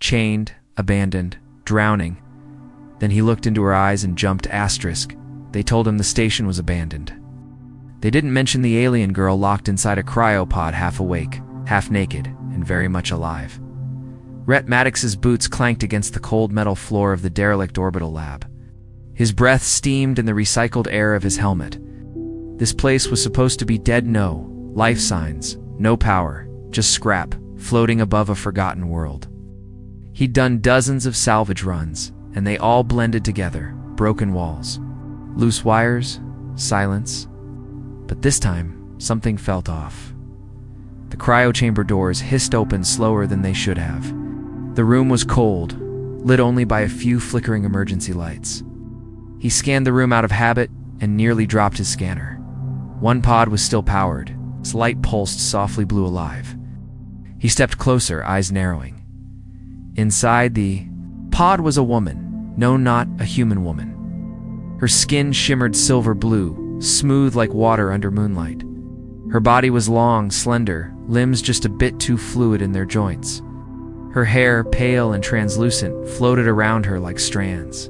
chained, abandoned, drowning. Then he looked into her eyes and jumped asterisk. They told him the station was abandoned. They didn't mention the alien girl locked inside a cryopod, half awake, half naked, and very much alive. Rhett Maddox's boots clanked against the cold metal floor of the derelict orbital lab. His breath steamed in the recycled air of his helmet. This place was supposed to be dead. No life signs, no power, just scrap, floating above a forgotten world. He'd done dozens of salvage runs, and they all blended together, broken walls, loose wires, silence. But this time, something felt off. The cryochamber doors hissed open slower than they should have. The room was cold, lit only by a few flickering emergency lights. He scanned the room out of habit and nearly dropped his scanner. One pod was still powered. Its light pulsed softly blue alive. He stepped closer, eyes narrowing. Inside the pod was a woman. No, not a human woman. Her skin shimmered silver blue, smooth like water under moonlight. Her body was long, slender, limbs just a bit too fluid in their joints. Her hair, pale and translucent, floated around her like strands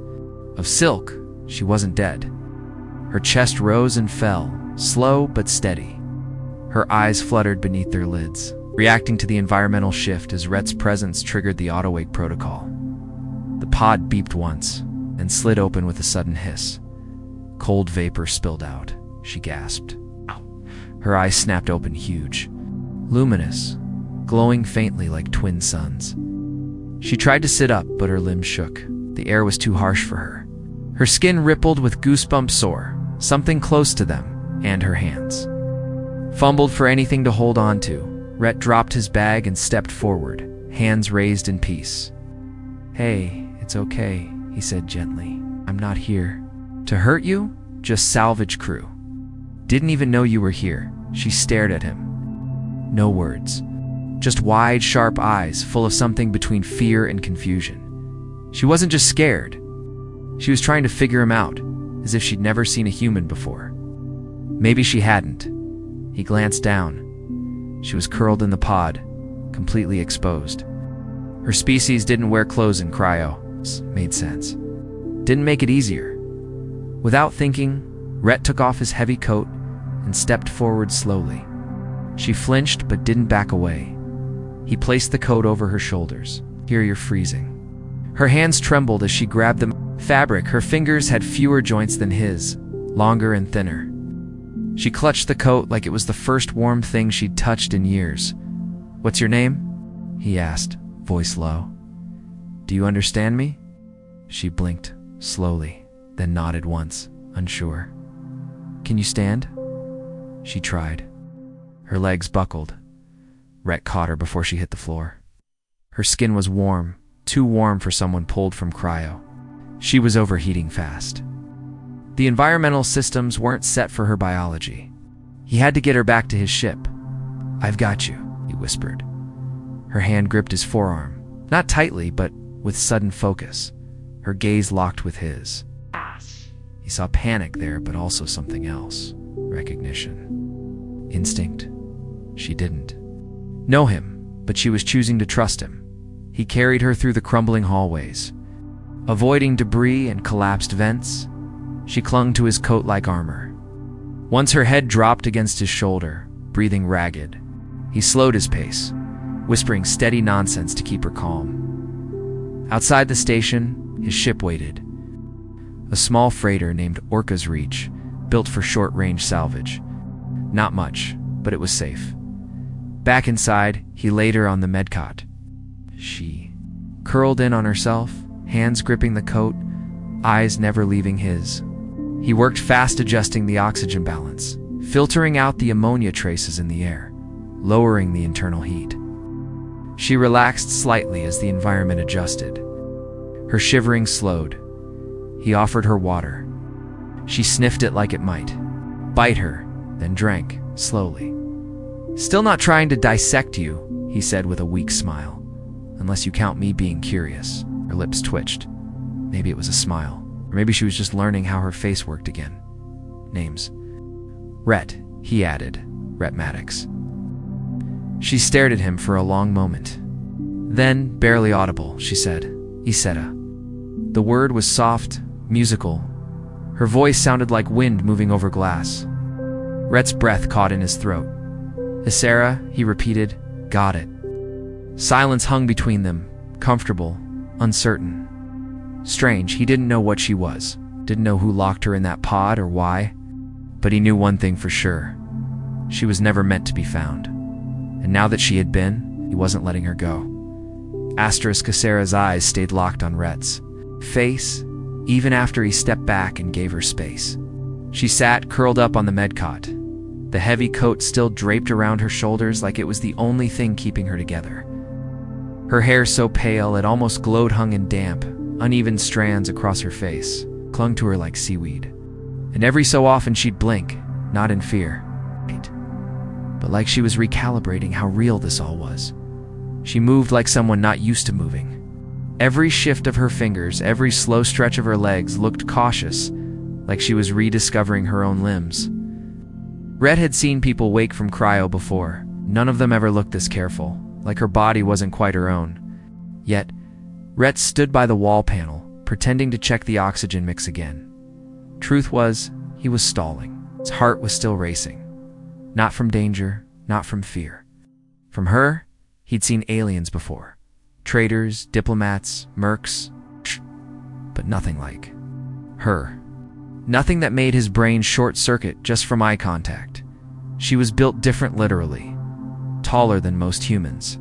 of silk. She wasn't dead. Her chest rose and fell, slow but steady. Her eyes fluttered beneath their lids, reacting to the environmental shift as Rhett's presence triggered the auto-wake protocol. The pod beeped once, and slid open with a sudden hiss. Cold vapor spilled out. She gasped. Her eyes snapped open huge, luminous, glowing faintly like twin suns. She tried to sit up, but her limbs shook. The air was too harsh for her. Her skin rippled with goosebumps sore, something close to them, and her hands. Fumbled for anything to hold on to. Rhett dropped his bag and stepped forward, hands raised in peace. "Hey, it's okay," he said gently. "I'm not here to hurt you, just salvage crew." "Didn't even know you were here." She stared at him. No words, just wide, sharp eyes full of something between fear and confusion. She wasn't just scared. She was trying to figure him out, as if she'd never seen a human before. Maybe she hadn't. He glanced down. She was curled in the pod, completely exposed. Her species didn't wear clothes in cryo. Made sense. Didn't make it easier. Without thinking, Rhett took off his heavy coat and stepped forward slowly. She flinched but didn't back away. He placed the coat over her shoulders. "Here, you're freezing." Her hands trembled as she grabbed the fabric. Her fingers had fewer joints than his, longer and thinner. She clutched the coat like it was the first warm thing she'd touched in years. "What's your name?" he asked, voice low. "Do you understand me?" She blinked, slowly, then nodded once, unsure. "Can you stand?" She tried. Her legs buckled. Rhett caught her before she hit the floor. Her skin was warm, too warm for someone pulled from cryo. She was overheating fast. The environmental systems weren't set for her biology. He had to get her back to his ship. "I've got you," he whispered. Her hand gripped his forearm, not tightly, but with sudden focus. Her gaze locked with his. He saw panic there, but also something else. Recognition. Instinct. She didn't know him, but she was choosing to trust him. He carried her through the crumbling hallways, avoiding debris and collapsed vents. She clung to his coat like armor. Once her head dropped against his shoulder, breathing ragged, he slowed his pace, whispering steady nonsense to keep her calm. Outside the station, his ship waited. A small freighter named Orca's Reach, built for short-range salvage. Not much, but it was safe. Back inside, he laid her on the medcot. She curled in on herself, hands gripping the coat, eyes never leaving his. He worked fast, adjusting the oxygen balance, filtering out the ammonia traces in the air, lowering the internal heat. She relaxed slightly as the environment adjusted. Her shivering slowed. He offered her water. She sniffed it like it might bite her, then drank, slowly. "Still not trying to dissect you," he said with a weak smile. "Unless you count me being curious." Her lips twitched. Maybe it was a smile. Or maybe she was just learning how her face worked again. Names. "Rhett," he added. "Rhett Maddox." She stared at him for a long moment. Then, barely audible, she said, Iseta. The word was soft, musical. Her voice sounded like wind moving over glass. Rhett's breath caught in his throat. Isera, he repeated, got it. Silence hung between them, comfortable, uncertain. Strange, he didn't know what she was, didn't know who locked her in that pod or why, but he knew one thing for sure. She was never meant to be found. And now that she had been, he wasn't letting her go. Isera's eyes stayed locked on Rhett's face, even after he stepped back and gave her space. She sat curled up on the medcot, the heavy coat still draped around her shoulders like it was the only thing keeping her together. Her hair so pale it almost glowed hung in damp, uneven strands across her face, clung to her like seaweed. And every so often she'd blink, not in fear, but like she was recalibrating how real this all was. She moved like someone not used to moving. Every shift of her fingers, every slow stretch of her legs looked cautious, like she was rediscovering her own limbs. Rhett had seen people wake from cryo before. None of them ever looked this careful, like her body wasn't quite her own. Yet, Rhett stood by the wall panel, pretending to check the oxygen mix again. Truth was, he was stalling. His heart was still racing. Not from danger, not from fear. From her, he'd seen aliens before. Traitors, diplomats, mercs, but nothing like her. Nothing that made his brain short-circuit just from eye contact. She was built different literally, taller than most humans.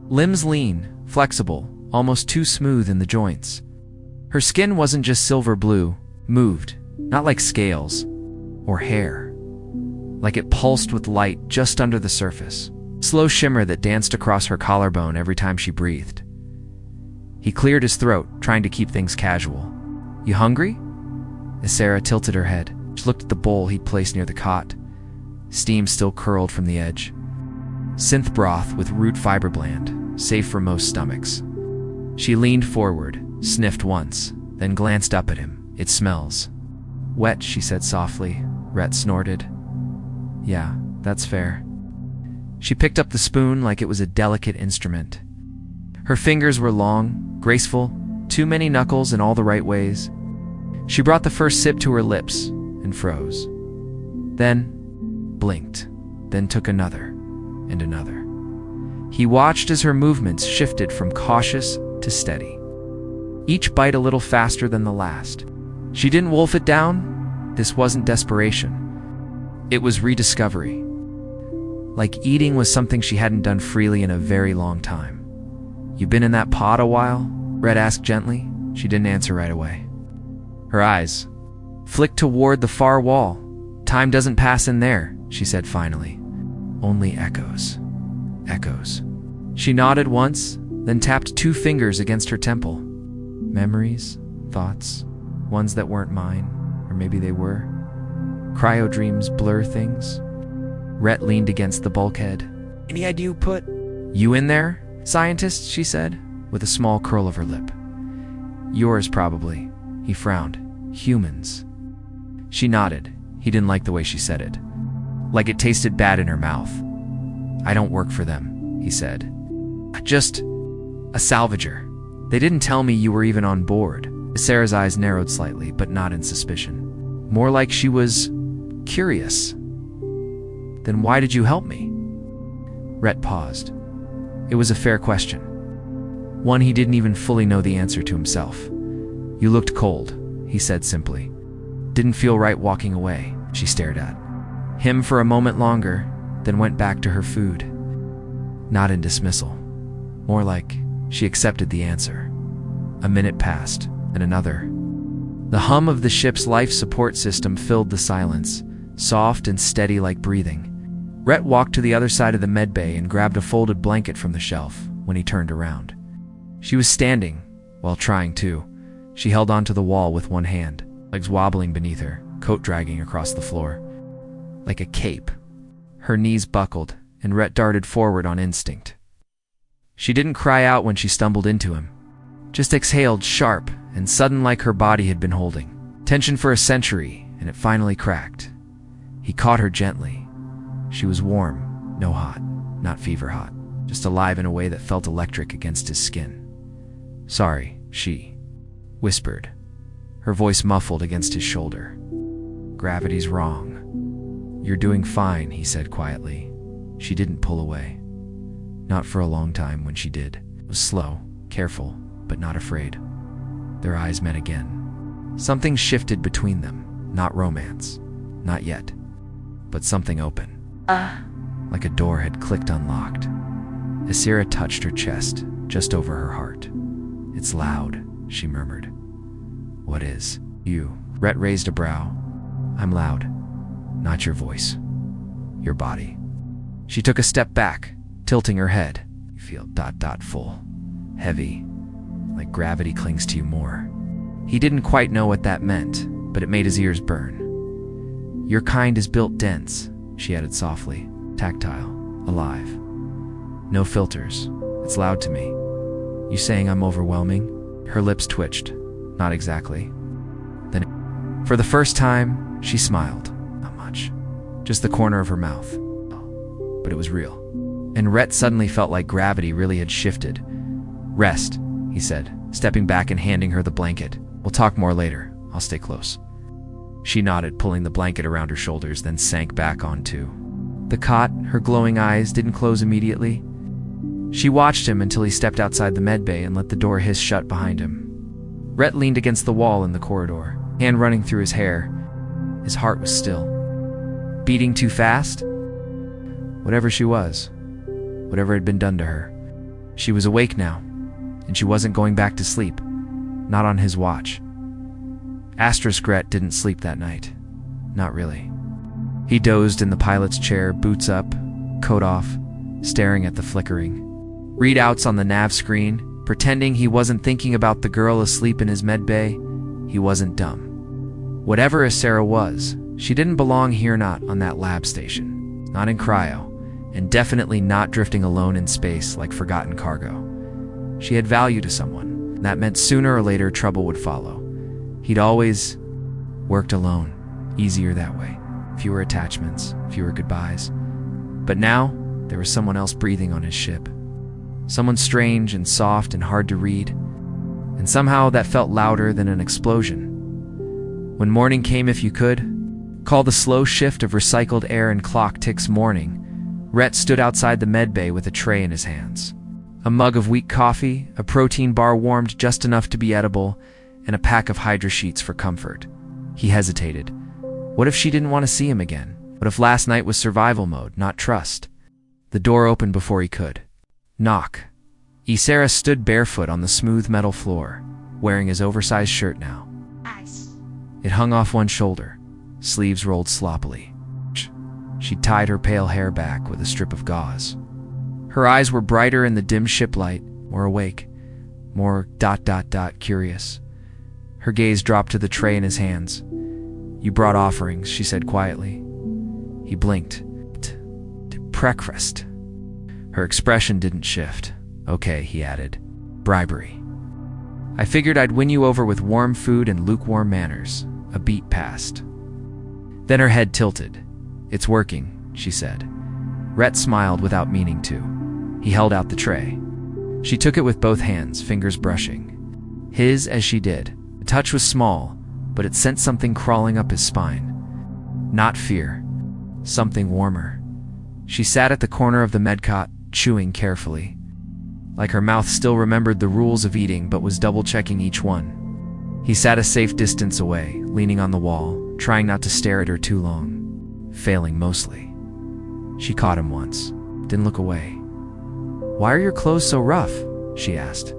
Limbs lean, flexible, almost too smooth in the joints. Her skin wasn't just silver blue, moved, not like scales or hair, like it pulsed with light just under the surface. Slow shimmer that danced across her collarbone every time she breathed. He cleared his throat, trying to keep things casual. You hungry? Isera tilted her head. She looked at the bowl he'd placed near the cot. Steam still curled from the edge. Synth broth with root fiber blend, safe for most stomachs. She leaned forward, sniffed once, then glanced up at him. It smells. Wet, she said softly. Rhett snorted. Yeah, that's fair. She picked up the spoon like it was a delicate instrument. Her fingers were long, graceful, too many knuckles in all the right ways. She brought the first sip to her lips and froze. Then blinked, then took another and another. He watched as her movements shifted from cautious to steady, each bite a little faster than the last. She didn't wolf it down. This wasn't desperation. It was rediscovery. Like eating was something she hadn't done freely in a very long time. You been in that pod a while? Rhett asked gently. She didn't answer right away. Her eyes flicked toward the far wall. Time doesn't pass in there, she said finally. Only echoes. Echoes. She nodded once, then tapped 2 fingers against her temple. Memories, thoughts, ones that weren't mine, or maybe they were. Cryo dreams blur things. Rhett leaned against the bulkhead. Any idea who put you in there, scientist? She said, with a small curl of her lip. Yours, probably. He frowned. Humans. She nodded. He didn't like the way she said it. Like it tasted bad in her mouth. I don't work for them, he said. Just a salvager. They didn't tell me you were even on board. Sarah's eyes narrowed slightly, but not in suspicion. More like she was curious. Then why did you help me? Rhett paused. It was a fair question. One he didn't even fully know the answer to himself. You looked cold, he said simply. Didn't feel right walking away, she stared at him for a moment longer, then went back to her food. Not in dismissal. More like she accepted the answer. A minute passed, and another. The hum of the ship's life support system filled the silence, soft and steady like breathing. Rhett walked to the other side of the med bay and grabbed a folded blanket from the shelf when he turned around. She was standing, while trying to. She held onto the wall with one hand, legs wobbling beneath her, coat dragging across the floor. Like a cape. Her knees buckled, and Rhett darted forward on instinct. She didn't cry out when she stumbled into him, just exhaled sharp and sudden like her body had been holding. Tension for a century, and it finally cracked. He caught her gently. She was warm, no hot, not fever hot. just alive in a way that felt electric against his skin. "Sorry," she whispered, her voice muffled against his shoulder. "Gravity's wrong." "You're doing fine," he said quietly. She didn't pull away. Not for a long time. When she did, it was slow, careful, but not afraid. Their eyes met again. Something shifted between them. Not romance. Not yet. But something open. Like a door had clicked unlocked. Isera touched her chest, just over her heart. "It's loud," she murmured. "What is?" "You." Rhett raised a brow. "I'm loud. Not your voice. Your body." She took a step back, tilting her head. "You feel full. Heavy. Like gravity clings to you more." He didn't quite know what that meant, but it made his ears burn. "Your kind is built dense," she added softly. "Tactile. Alive. No filters. It's loud to me. You saying I'm overwhelming?" Her lips twitched. "Not exactly." Then, for the first time, she smiled. Not much. Just the corner of her mouth. But it was real. And Rhett suddenly felt like gravity really had shifted. "Rest," he said, stepping back and handing her the blanket. "We'll talk more later. I'll stay close." She nodded, pulling the blanket around her shoulders, then sank back onto the cot. Her glowing eyes didn't close immediately. She watched him until he stepped outside the medbay and let the door hiss shut behind him. Rhett leaned against the wall in the corridor, hand running through his hair. His heart was still. Beating too fast? Whatever she was, whatever had been done to her, she was awake now, and she wasn't going back to sleep. Not on his watch. Rhett didn't sleep that night. Not really. He dozed in the pilot's chair, boots up, coat off, staring at the flickering readouts on the nav screen, pretending he wasn't thinking about the girl asleep in his medbay. He wasn't dumb. Whatever Isera was, she didn't belong here, not on that lab station, not in cryo, and definitely not drifting alone in space like forgotten cargo. She had value to someone, and that meant sooner or later trouble would follow. He'd always worked alone, easier that way. Fewer attachments, fewer goodbyes. But now, there was someone else breathing on his ship. Someone strange and soft and hard to read. And somehow that felt louder than an explosion. When morning came, if you could call the slow shift of recycled air and clock ticks morning, Rhett stood outside the medbay with a tray in his hands. A mug of weak coffee, a protein bar warmed just enough to be edible, and a pack of Hydra sheets for comfort. He hesitated. What if she didn't want to see him again? What if last night was survival mode, not trust? The door opened before he could knock. Isera stood barefoot on the smooth metal floor, wearing his oversized shirt now. It hung off one shoulder, sleeves rolled sloppily. She tied her pale hair back with a strip of gauze. Her eyes were brighter in the dim ship light, more awake, more ... curious. Her gaze dropped to the tray in his hands. "You brought offerings," she said quietly. He blinked. "To breakfast." Her expression didn't shift. "Okay," he added. "Bribery. I figured I'd win you over with warm food and lukewarm manners." A beat passed. Then her head tilted. "It's working," she said. Rhett smiled without meaning to. He held out the tray. She took it with both hands, fingers brushing his as she did. The touch was small, but it sent something crawling up his spine. Not fear. Something warmer. She sat at the corner of the medcot, chewing carefully. Like her mouth still remembered the rules of eating but was double-checking each one. He sat a safe distance away, leaning on the wall, trying not to stare at her too long. Failing mostly. She caught him once. Didn't look away. "Why are your clothes so rough?" she asked.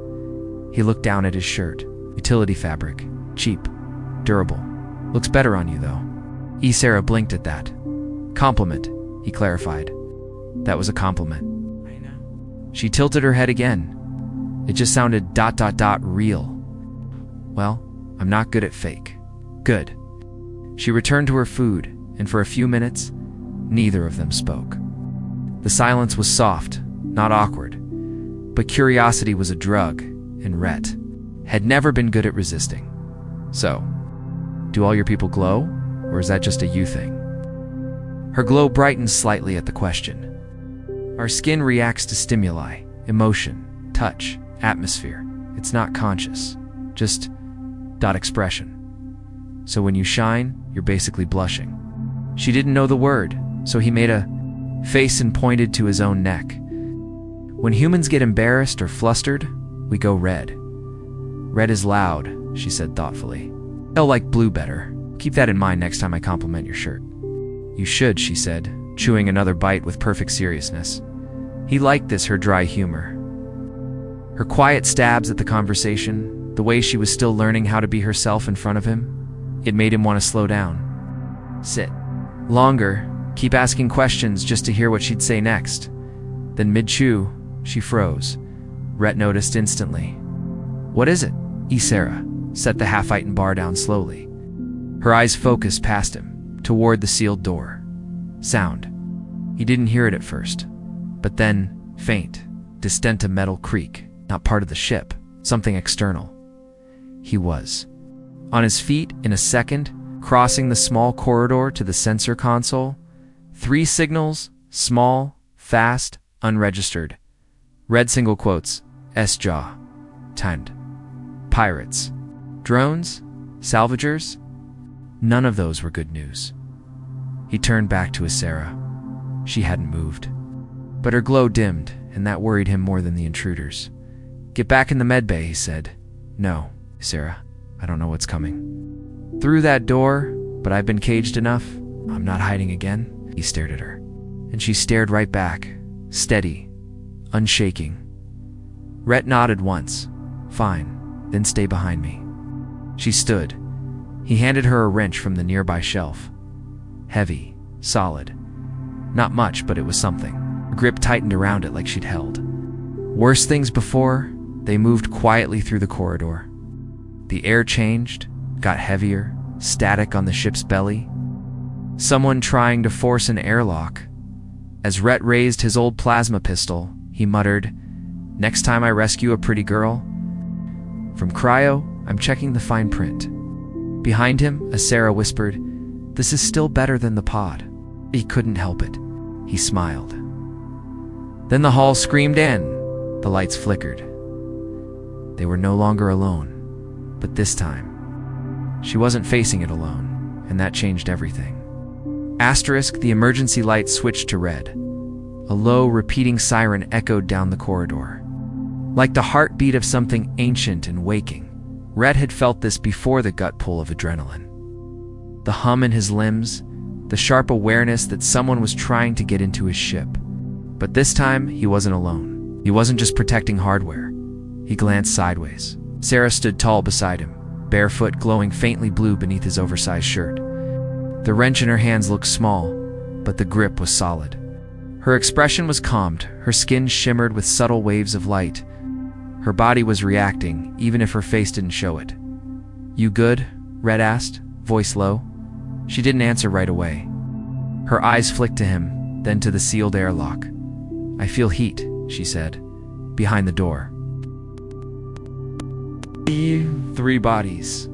He looked down at his shirt. Utility fabric. Cheap. Durable. "Looks better on you, though." Isera blinked at that. "Compliment," he clarified. That was a compliment. I know. She tilted her head again. It just sounded ... real. "Well, I'm not good at fake." "Good." She returned to her food, and for a few minutes, neither of them spoke. The silence was soft, not awkward, but curiosity was a drug, and Rhett had never been good at resisting. "So, do all your people glow, or is that just a you thing?" Her glow brightened slightly at the question. Our skin reacts to stimuli, emotion, touch, atmosphere. It's not conscious, just dot expression. So when you shine, you're basically blushing. She didn't know the word, so he made a face and pointed to his own neck. When humans get embarrassed or flustered, we go red. Red is loud, she said thoughtfully. I'll like blue better. Keep that in mind next time I compliment your shirt. You should, she said, chewing another bite with perfect seriousness. He liked this, her dry humor. Her quiet stabs at the conversation, the way she was still learning how to be herself in front of him, it made him want to slow down. Sit. Longer, keep asking questions just to hear what she'd say next. Then mid-chew, she froze. Rhett noticed instantly. What is it? Sarah set the half-eaten bar down slowly. Her eyes focused past him, toward the sealed door. Sound. He didn't hear it at first. But then, faint, distant, a metal creak, not part of the ship, something external. He was on his feet in a second, crossing the small corridor to the sensor console. 3 signals, small, fast, unregistered. Red single quotes, S-jaw, timed. Pirates. Drones? Salvagers? None of those were good news. He turned back to Sarah. She hadn't moved. But her glow dimmed, and that worried him more than the intruders. Get back in the medbay, he said. No, Sarah, I don't know what's coming. Through that door, but I've been caged enough. I'm not hiding again. He stared at her. And she stared right back, steady, unshaking. Rhett nodded once. Fine, then stay behind me. She stood. He handed her a wrench from the nearby shelf. Heavy, solid. Not much, but it was something. Her grip tightened around it like she'd held. Worse things before, they moved quietly through the corridor. The air changed, got heavier, static on the ship's belly. Someone trying to force an airlock. As Rhett raised his old plasma pistol, he muttered, "Next time I rescue a pretty girl." From cryo, I'm checking the fine print. Behind him, Sarah whispered, "This is still better than the pod." He couldn't help it. He smiled. Then the hall screamed in. The lights flickered. They were no longer alone. But this time, she wasn't facing it alone, and that changed everything. Asterisk, the emergency light switched to red. A low, repeating siren echoed down the corridor. Like the heartbeat of something ancient and waking. Rhett had felt this before the gut pull of adrenaline. The hum in his limbs, the sharp awareness that someone was trying to get into his ship. But this time, he wasn't alone. He wasn't just protecting hardware. He glanced sideways. Sarah stood tall beside him, barefoot, glowing faintly blue beneath his oversized shirt. The wrench in her hands looked small, but the grip was solid. Her expression was calmed, her skin shimmered with subtle waves of light. Her body was reacting, even if her face didn't show it. "You good?" Rhett asked, voice low. She didn't answer right away. Her eyes flicked to him, then to the sealed airlock. "I feel heat," she said, behind the door. 3 bodies.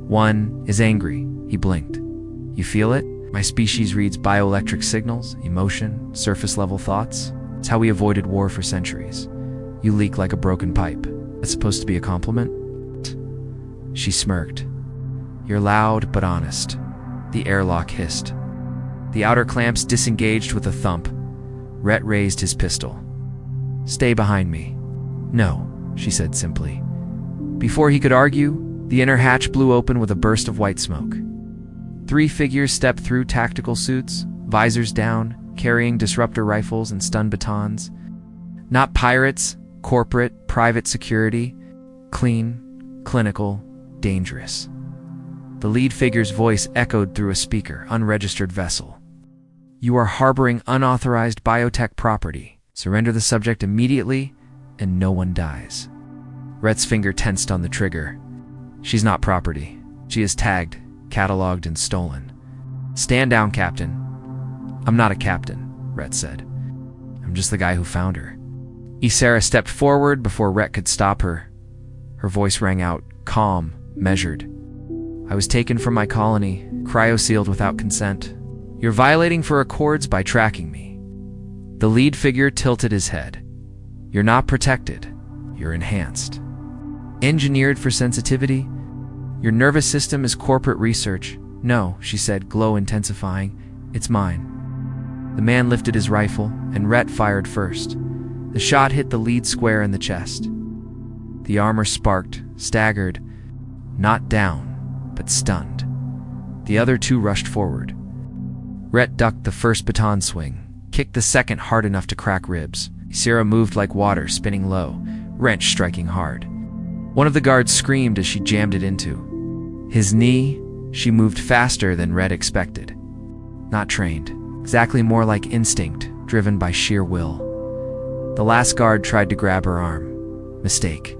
One is angry. He blinked. "You feel it? My species reads bioelectric signals, emotion, surface-level thoughts. It's how we avoided war for centuries. You leak like a broken pipe. That's supposed to be a compliment?" She smirked. "You're loud but honest." The airlock hissed. The outer clamps disengaged with a thump. Rhett raised his pistol. "Stay behind me." "No," she said simply. Before he could argue, the inner hatch blew open with a burst of white smoke. 3 figures stepped through, tactical suits, visors down, carrying disruptor rifles and stun batons. Not pirates, corporate, private security. Clean, clinical, dangerous. The lead figure's voice echoed through a speaker, unregistered vessel. "You are harboring unauthorized biotech property. Surrender the subject immediately, and no one dies." Rhett's finger tensed on the trigger. "She's not property. She is tagged, cataloged, and stolen. Stand down, Captain." "I'm not a captain," Rhett said. "I'm just the guy who found her." Sarah stepped forward before Rhett could stop her. Her voice rang out, calm, measured. "I was taken from my colony, cryo-sealed without consent. You're violating for accords by tracking me." The lead figure tilted his head. You're not protected. You're enhanced. Engineered for sensitivity? Your nervous system is corporate research. No, she said, glow intensifying. It's mine. The man lifted his rifle, and Rhett fired first. The shot hit the lead square in the chest. The armor sparked, staggered, not down, but stunned. The other two rushed forward. Rhett ducked the first baton swing, kicked the second hard enough to crack ribs. Sarah moved like water, spinning low, wrench striking hard. One of the guards screamed as she jammed it into his knee. She moved faster than Rhett expected. Not trained, exactly more like instinct, driven by sheer will. The last guard tried to grab her arm. Mistake.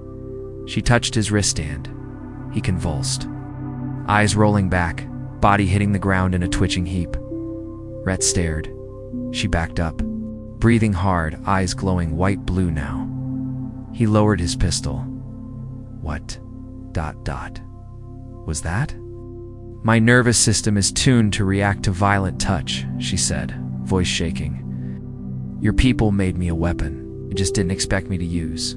She touched his wristband. He convulsed. Eyes rolling back, body hitting the ground in a twitching heap. Rhett stared. She backed up, breathing hard, eyes glowing white-blue now. He lowered his pistol. What? ... Was that? My nervous system is tuned to react to violent touch, she said, voice shaking. Your people made me a weapon. They just didn't expect me to use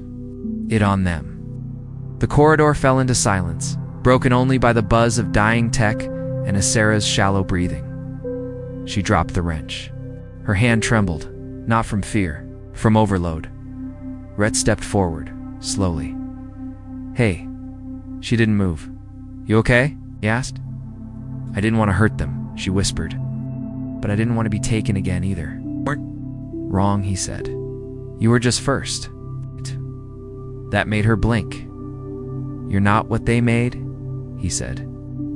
it on them. The corridor fell into silence, broken only by the buzz of dying tech and Asara's shallow breathing. She dropped the wrench. Her hand trembled, not from fear, from overload. Rhett stepped forward, slowly. Hey. She didn't move. You okay? He asked. I didn't want to hurt them, she whispered. But I didn't want to be taken again either. Wrong, he said. You were just first. That made her blink. You're not what they made, he said.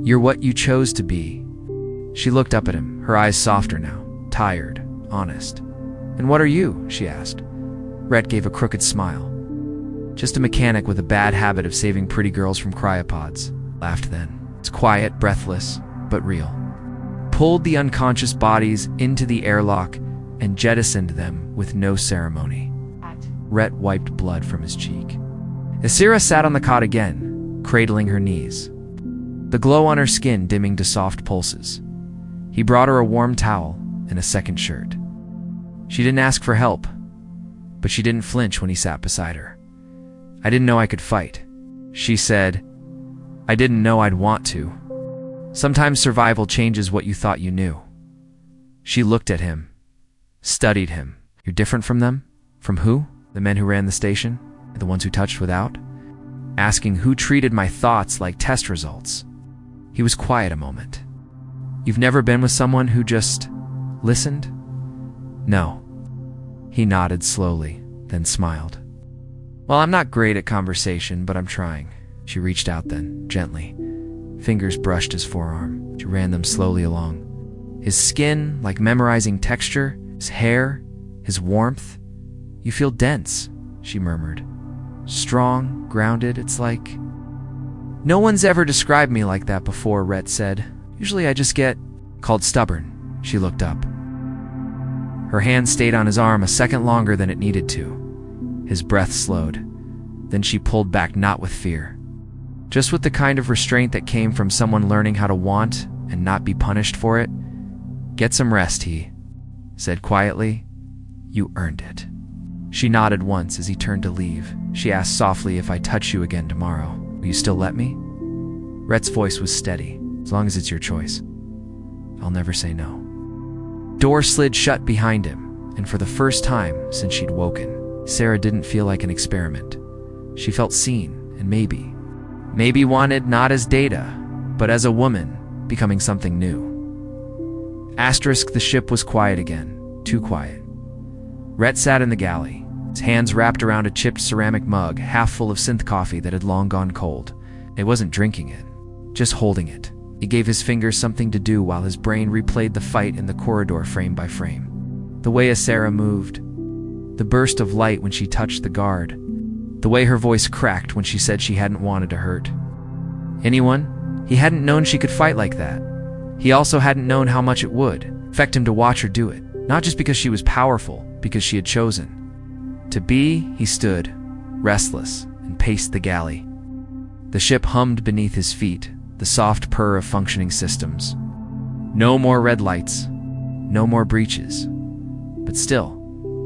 You're what you chose to be. She looked up at him, her eyes softer now, tired, honest. And what are you? She asked. Rhett gave a crooked smile. Just a mechanic with a bad habit of saving pretty girls from cryopods, laughed then. It's quiet, breathless, but real. Pulled the unconscious bodies into the airlock and jettisoned them with no ceremony. Rhett wiped blood from his cheek. Asira sat on the cot again, cradling her knees, the glow on her skin dimming to soft pulses. He brought her a warm towel and a second shirt. She didn't ask for help, but she didn't flinch when he sat beside her. I didn't know I could fight, she said. I didn't know I'd want to. Sometimes survival changes what you thought you knew. She looked at him, studied him. You're different from them? From who? The men who ran the station? The ones who touched without? Asking who treated my thoughts like test results. He was quiet a moment. You've never been with someone who just listened? No. He nodded slowly, then smiled. Well, I'm not great at conversation, but I'm trying. She reached out then, gently. Fingers brushed his forearm. She ran them slowly along. His skin, like memorizing texture, his hair, his warmth. You feel dense, she murmured. Strong, grounded, it's like... No one's ever described me like that before, Rhett said. Usually I just get called stubborn. She looked up. Her hand stayed on his arm a second longer than it needed to. His breath slowed. Then she pulled back, not with fear, just with the kind of restraint that came from someone learning how to want and not be punished for it. Get some rest, he said quietly. You earned it. She nodded once as he turned to leave. She asked softly, if I touch you again tomorrow, will you still let me? Rhett's voice was steady. As long as it's your choice. I'll never say no. Door slid shut behind him, and for the first time since she'd woken, Sarah didn't feel like an experiment. She felt seen, and maybe wanted not as data, but as a woman, becoming something new. Asterisk, the ship was quiet again, too quiet. Rhett sat in the galley, his hands wrapped around a chipped ceramic mug half full of synth coffee that had long gone cold. He wasn't drinking it, just holding it. He gave his fingers something to do while his brain replayed the fight in the corridor frame by frame. The way Asara moved, the burst of light when she touched the guard, the way her voice cracked when she said she hadn't wanted to hurt anyone. He hadn't known she could fight like that. He also hadn't known how much it would affect him to watch her do it, not just because she was powerful, because she had chosen to be. He stood, restless, and paced the galley. The ship hummed beneath his feet, the soft purr of functioning systems. No more red lights, no more breaches. But still,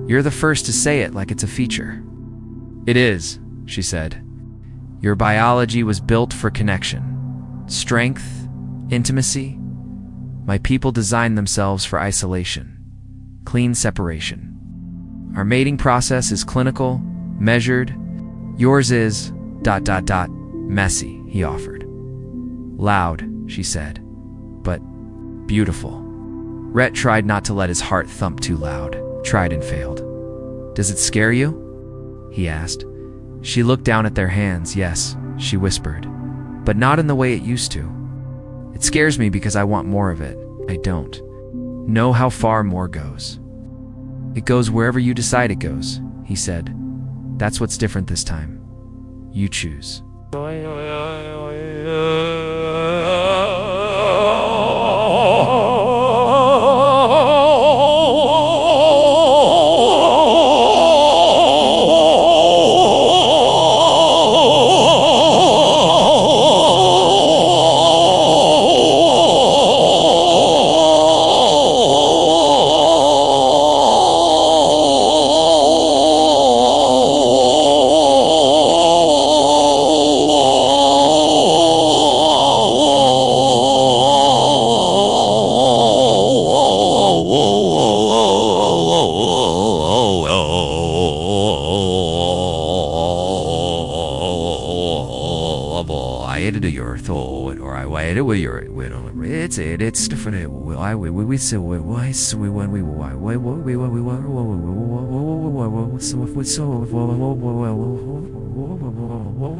You're the first to say it like it's a feature. It is, she said. Your biology was built for connection, strength, intimacy. My people designed themselves for isolation, clean separation. Our mating process is clinical, measured. Yours is ... messy, he offered. Loud, she said, but beautiful. Rhett tried not to let his heart thump too loud, tried and failed. Does it scare you? He asked. She looked down at their hands. Yes, she whispered, but not in the way it used to. It scares me because I want more of it. I don't know how far more goes. It goes wherever you decide it goes, he said. That's what's different this time. You choose.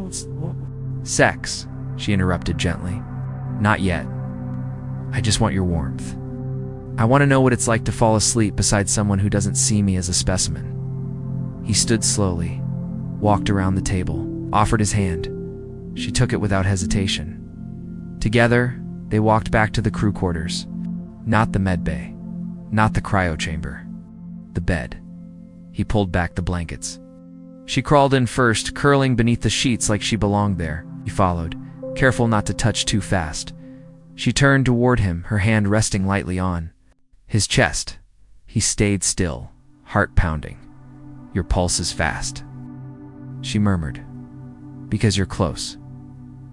It's different. Sex, she interrupted gently. Not yet. I just want your warmth. I want to know what it's like to fall asleep beside someone who doesn't see me as a specimen. He stood slowly, walked around the table, offered his hand. She took it without hesitation. Together, they walked back to the crew quarters. Not the med bay, not the cryo chamber. The bed. He pulled back the blankets. She crawled in first, curling beneath the sheets like she belonged there. He followed, careful not to touch too fast. She turned toward him, her hand resting lightly on his chest. He stayed still, heart pounding. Your pulse is fast, she murmured. Because you're close.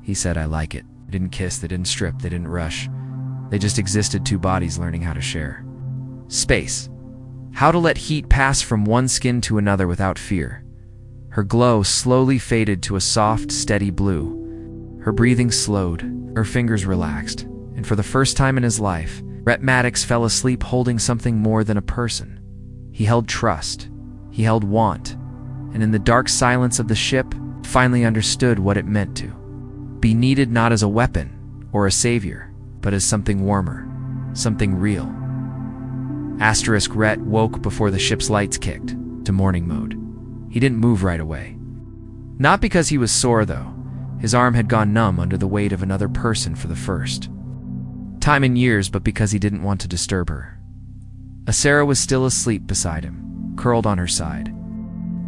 He said, I like it. They didn't kiss, they didn't strip, they didn't rush. They just existed, two bodies learning how to share. Space. How to let heat pass from one skin to another without fear. Her glow slowly faded to a soft, steady blue. Her breathing slowed, her fingers relaxed, and for the first time in his life, Rhett Maddox fell asleep holding something more than a person. He held trust. He held want. And in the dark silence of the ship, finally understood what it meant to be needed not as a weapon or a savior, but as something warmer, something real. Rhett woke before the ship's lights kicked to morning mode. He didn't move right away. Not because he was sore, though. His arm had gone numb under the weight of another person for the first time in years, but because he didn't want to disturb her. Asera was still asleep beside him, curled on her side,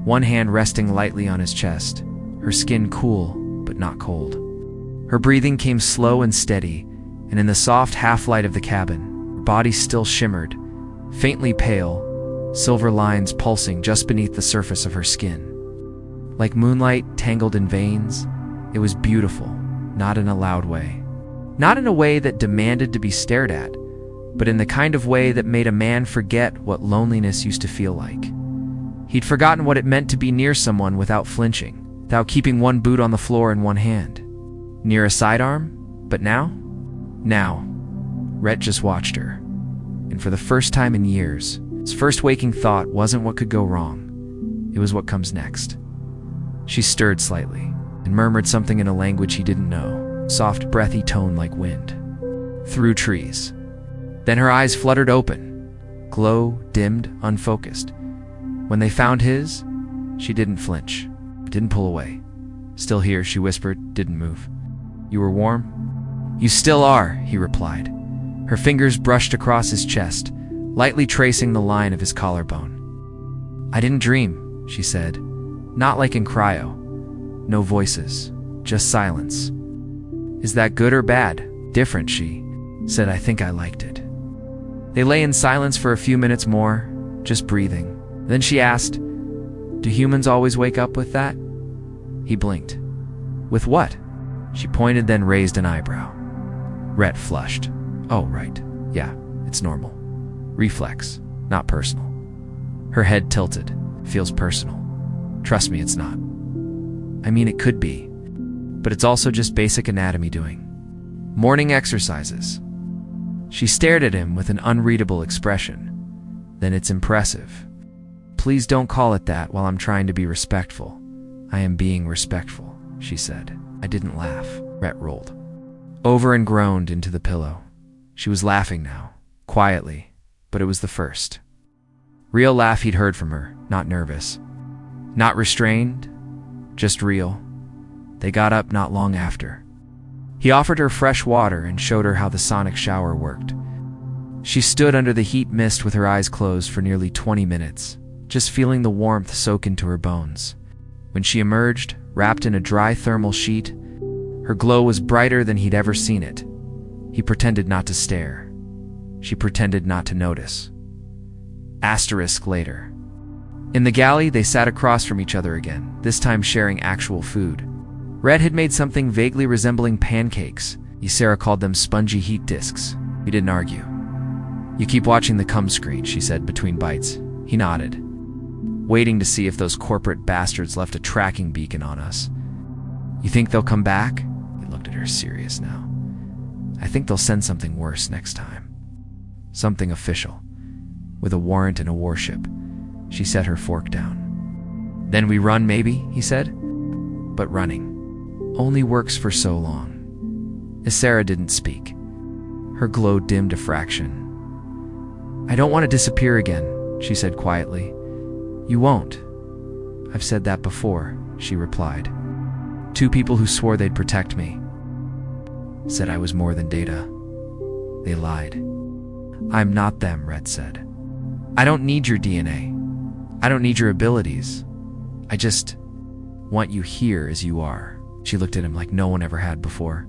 one hand resting lightly on his chest, her skin cool but not cold. Her breathing came slow and steady, and in the soft half-light of the cabin, her body still shimmered, faintly pale, silver lines pulsing just beneath the surface of her skin. Like moonlight tangled in veins, it was beautiful, not in a loud way. Not in a way that demanded to be stared at, but in the kind of way that made a man forget what loneliness used to feel like. He'd forgotten what it meant to be near someone without flinching, without keeping one boot on the floor in one hand. Near a sidearm? But now? Now, Rhett just watched her. And for the first time in years, his first waking thought wasn't what could go wrong. It was what comes next. She stirred slightly and murmured something in a language he didn't know, soft, breathy tone like wind. Through trees. Then her eyes fluttered open, glow, dimmed, unfocused. When they found his, she didn't flinch, didn't pull away. Still here, she whispered, didn't move. You were warm? You still are, he replied. Her fingers brushed across his chest, lightly tracing the line of his collarbone. I didn't dream, she said. Not like in cryo. No voices, just silence. Is that good or bad? Different, she said. I think I liked it. They lay in silence for a few minutes more, just breathing. Then she asked, "Do humans always wake up with that?" He blinked. "With what?" She pointed, then raised an eyebrow. Rhett flushed. "Oh, right. Yeah, it's normal. Reflex, not personal." Her head tilted. "Feels personal. Trust me, it's not. I mean, it could be, but it's also just basic anatomy doing. Morning exercises." She stared at him with an unreadable expression. "Then it's impressive. Please don't call it that while I'm trying to be respectful." "I am being respectful," she said. I didn't laugh. Rhett rolled over and groaned into the pillow. She was laughing now, quietly, but it was the first real laugh he'd heard from her, not nervous, not restrained, just real. They got up not long after. He offered her fresh water and showed her how the sonic shower worked. She stood under the heat mist with her eyes closed for nearly 20 minutes, just feeling the warmth soak into her bones. When she emerged, wrapped in a dry thermal sheet, her glow was brighter than he'd ever seen it. He pretended not to stare. She pretended not to notice. Asterisk later. In the galley, they sat across from each other again, this time sharing actual food. Rhett had made something vaguely resembling pancakes. Ysera called them spongy heat discs. He didn't argue. "You keep watching the cum screen," she said between bites. He nodded, waiting to see if those corporate bastards left a tracking beacon on us. "You think they'll come back?" He looked at her, serious now. "I think they'll send something worse next time. Something official, with a warrant and a warship." She set her fork down. "Then we run, maybe," he said. "But running only works for so long." Ysera didn't speak. Her glow dimmed a fraction. "I don't want to disappear again," she said quietly. "You won't." "I've said that before," she replied. "Two people who swore they'd protect me said I was more than data. They lied." "I'm not them," Rhett said. "I don't need your DNA. I don't need your abilities. I just want you here as you are." She looked at him like no one ever had before,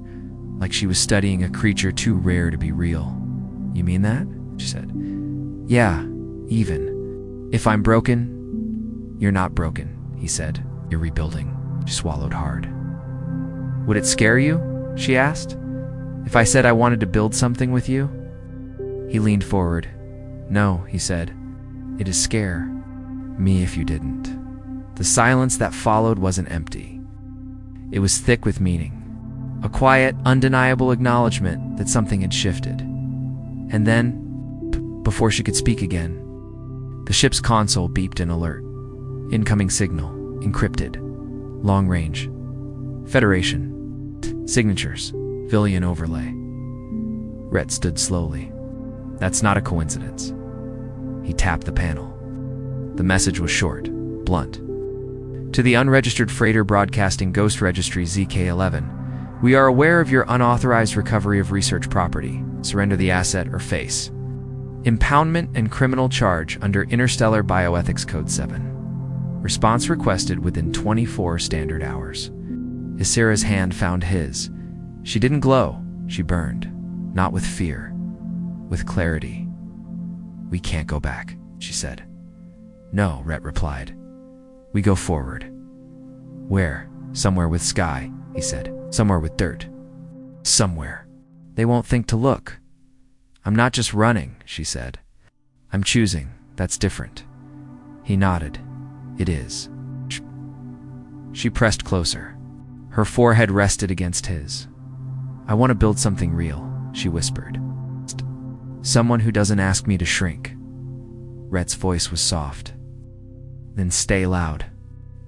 like she was studying a creature too rare to be real. "You mean that?" she said. "Yeah, even if I'm broken." "You're not broken," he said. "You're rebuilding." She swallowed hard. "Would it scare you?" she asked. "If I said I wanted to build something with you?" He leaned forward. "No," he said. "It'd scare me if you didn't." The silence that followed wasn't empty. It was thick with meaning. A quiet, undeniable acknowledgement that something had shifted. And then, before she could speak again, the ship's console beeped an alert. "Incoming signal. Encrypted. Long range. Federation. Signatures. Villian overlay." Rhett stood slowly. "That's not a coincidence." He tapped the panel. The message was short, blunt. "To the unregistered freighter broadcasting Ghost Registry ZK-11, we are aware of your unauthorized recovery of research property. Surrender the asset or face impoundment and criminal charge under Interstellar Bioethics Code 7. Response requested within 24 standard hours." Ysera's hand found his. She didn't glow, she burned. Not with fear, with clarity. "We can't go back," she said. "No," Rhett replied. "We go forward." "Where?" "Somewhere with sky," he said. "Somewhere with dirt. Somewhere they won't think to look." "I'm not just running," she said. "I'm choosing. That's different." He nodded. "It is." She pressed closer. Her forehead rested against his. "I want to build something real," she whispered. "Someone who doesn't ask me to shrink." Rhett's voice was soft. "Then stay loud."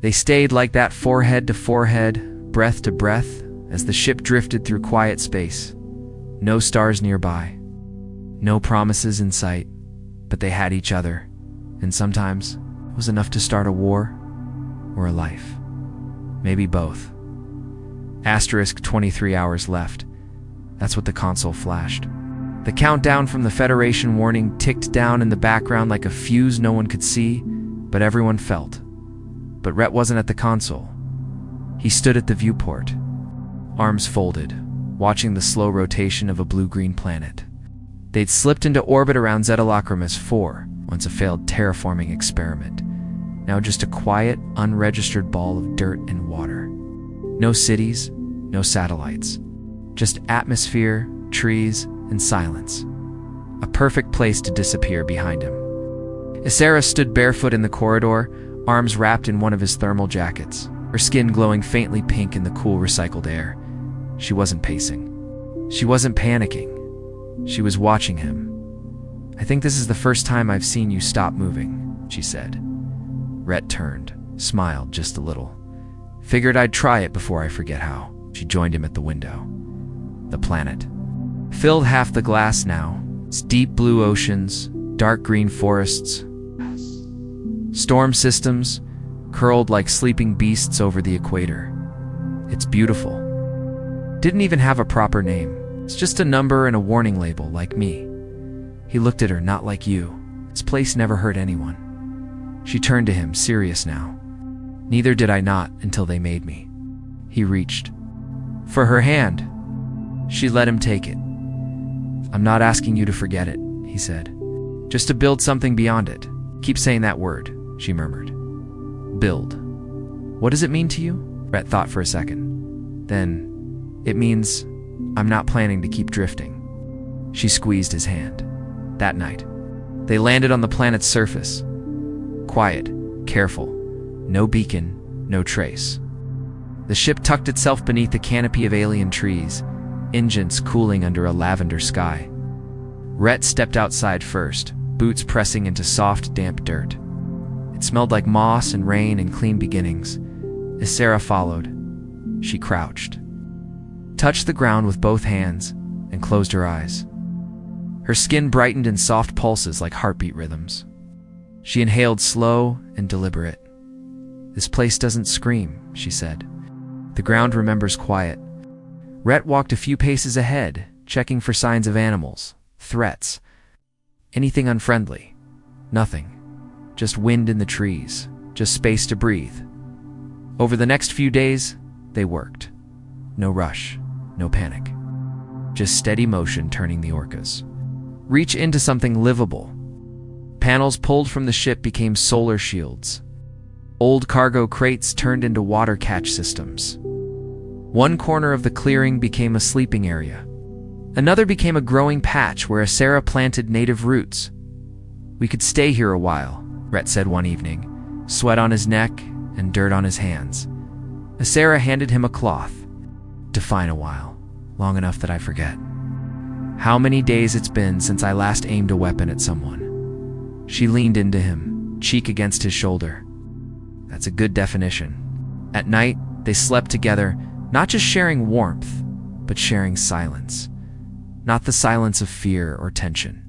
They stayed like that, forehead to forehead, breath to breath, as the ship drifted through quiet space. No stars nearby. No promises in sight, but they had each other, and sometimes it was enough to start a war or a life. Maybe both. Asterisk 23 hours left. That's what the console flashed. The countdown from the Federation warning ticked down in the background like a fuse no one could see, but everyone felt. But Rhett wasn't at the console. He stood at the viewport, arms folded, watching the slow rotation of a blue-green planet. They'd slipped into orbit around Zeta Lacrimus 4, once a failed terraforming experiment. Now just a quiet, unregistered ball of dirt and water. No cities, no satellites. Just atmosphere, trees, and silence. A perfect place to disappear behind him. Isara stood barefoot in the corridor, arms wrapped in one of his thermal jackets, her skin glowing faintly pink in the cool recycled air. She wasn't pacing. She wasn't panicking. She was watching him. "I think this is the first time I've seen you stop moving," she said. Rhett turned, smiled just a little. "Figured I'd try it before I forget how." She joined him at the window. The planet. Filled half the glass now. Its deep blue oceans, dark green forests, storm systems, curled like sleeping beasts over the equator. It's beautiful. Didn't even have a proper name. It's just a number and a warning label, like me. He looked at her, "Not like you. This place never hurt anyone." She turned to him, serious now. "Neither did I not until they made me." He reached for her hand. She let him take it. "I'm not asking you to forget it," he said. "Just to build something beyond it." "Keep saying that word," she murmured. "Build. What does it mean to you?" Rhett thought for a second. Then, "It means I'm not planning to keep drifting." She squeezed his hand. That night, they landed on the planet's surface. Quiet, careful, no beacon, no trace. The ship tucked itself beneath a canopy of alien trees, engines cooling under a lavender sky. Rhett stepped outside first, boots pressing into soft, damp dirt. It smelled like moss and rain and clean beginnings. Isara followed. She crouched, touched the ground with both hands, and closed her eyes. Her skin brightened in soft pulses like heartbeat rhythms. She inhaled slow and deliberate. "This place doesn't scream," she said. "The ground remembers quiet." Rhett walked a few paces ahead, checking for signs of animals, threats, anything unfriendly. Nothing. Just wind in the trees, just space to breathe. Over the next few days, they worked. No rush, no panic. Just steady motion turning the orcas. Reach into something livable. Panels pulled from the ship became solar shields. Old cargo crates turned into water catch systems. One corner of the clearing became a sleeping area. Another became a growing patch where Isara planted native roots. "We could stay here a while," Rhett said one evening, sweat on his neck and dirt on his hands. Isara handed him a cloth. "Define a while. Long enough that I forget. How many days it's been since I last aimed a weapon at someone." She leaned into him, cheek against his shoulder. "That's a good definition." At night, they slept together, not just sharing warmth, but sharing silence. Not the silence of fear or tension.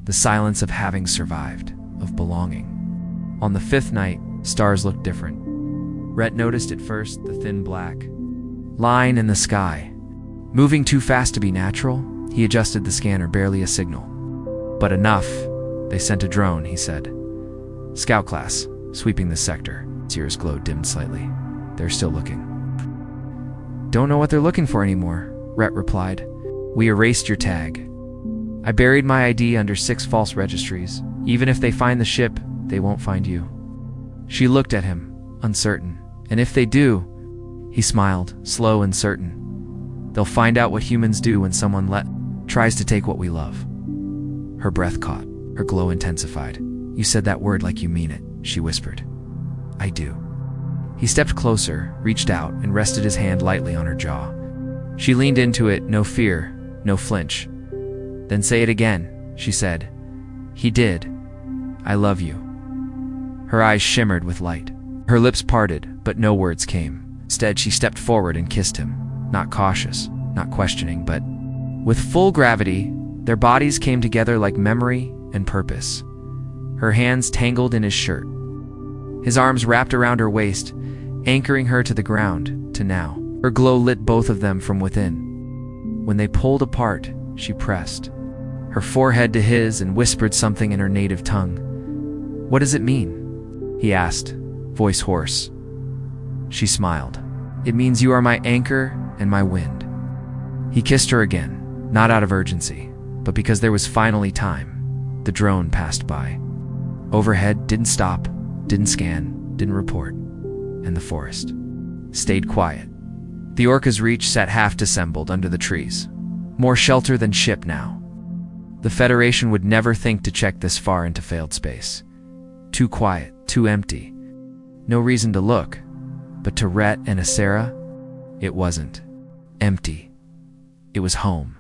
The silence of having survived, of belonging. On the fifth night, stars looked different. Rhett noticed at first the thin black line in the sky. Moving too fast to be natural, he adjusted the scanner, barely a signal. "But enough. They sent a drone," he said. "Scout class, sweeping the sector." His ears glowed, dimmed slightly. "They're still looking." "Don't know what they're looking for anymore," Rhett replied. "We erased your tag. I buried my ID under 6 false registries. Even if they find the ship, they won't find you." She looked at him, uncertain. "And if they do," he smiled, slow and certain, "they'll find out what humans do when someone tries to take what we love." Her breath caught. Her glow intensified. "You said that word like you mean it," she whispered. "I do." He stepped closer, reached out, and rested his hand lightly on her jaw. She leaned into it, no fear, no flinch. "Then say it again," she said. He did. "I love you." Her eyes shimmered with light. Her lips parted, but no words came. Instead, she stepped forward and kissed him, not cautious, not questioning, but with full gravity. Their bodies came together like memory and purpose. Her hands tangled in his shirt. His arms wrapped around her waist, anchoring her to the ground, to now. Her glow lit both of them from within. When they pulled apart, she pressed her forehead to his and whispered something in her native tongue. "What does it mean?" he asked, voice hoarse. She smiled. "It means you are my anchor and my wind." He kissed her again, not out of urgency, but because there was finally time. The drone passed by. Overhead, didn't stop, didn't scan, didn't report, and the forest stayed quiet. The orca's reach sat half dissembled under the trees. More shelter than ship now. The Federation would never think to check this far into failed space. Too quiet, too empty. No reason to look, but to Rhett and Asera, it wasn't empty. It was home.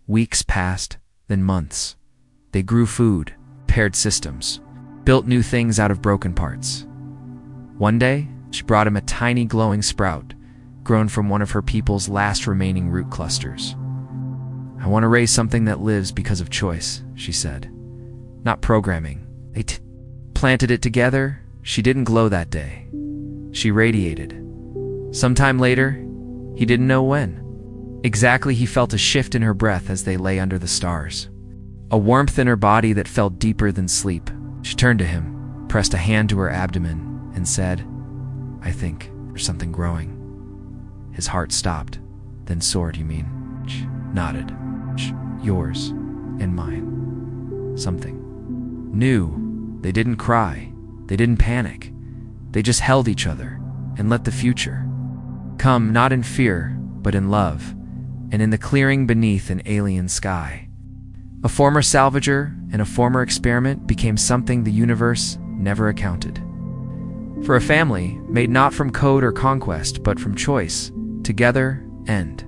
Weeks passed, then months. They grew food, paired systems, built new things out of broken parts. One day, she brought him a tiny glowing sprout, grown from one of her people's last remaining root clusters. "I want to raise something that lives because of choice," she said. "Not programming." They planted it together. She didn't glow that day. She radiated. Sometime later, he didn't know when. Exactly, he felt a shift in her breath as they lay under the stars. A warmth in her body that felt deeper than sleep. She turned to him, pressed a hand to her abdomen, and said, "I think there's something growing." His heart stopped, then soared. "You mean?" She nodded. "Yours and mine. Something new." They didn't cry. They didn't panic. They just held each other and let the future come, not in fear, but in love, and in the clearing beneath an alien sky. A former salvager and a former experiment became something the universe never accounted for. A family made not from code or conquest, but from choice. Together, end.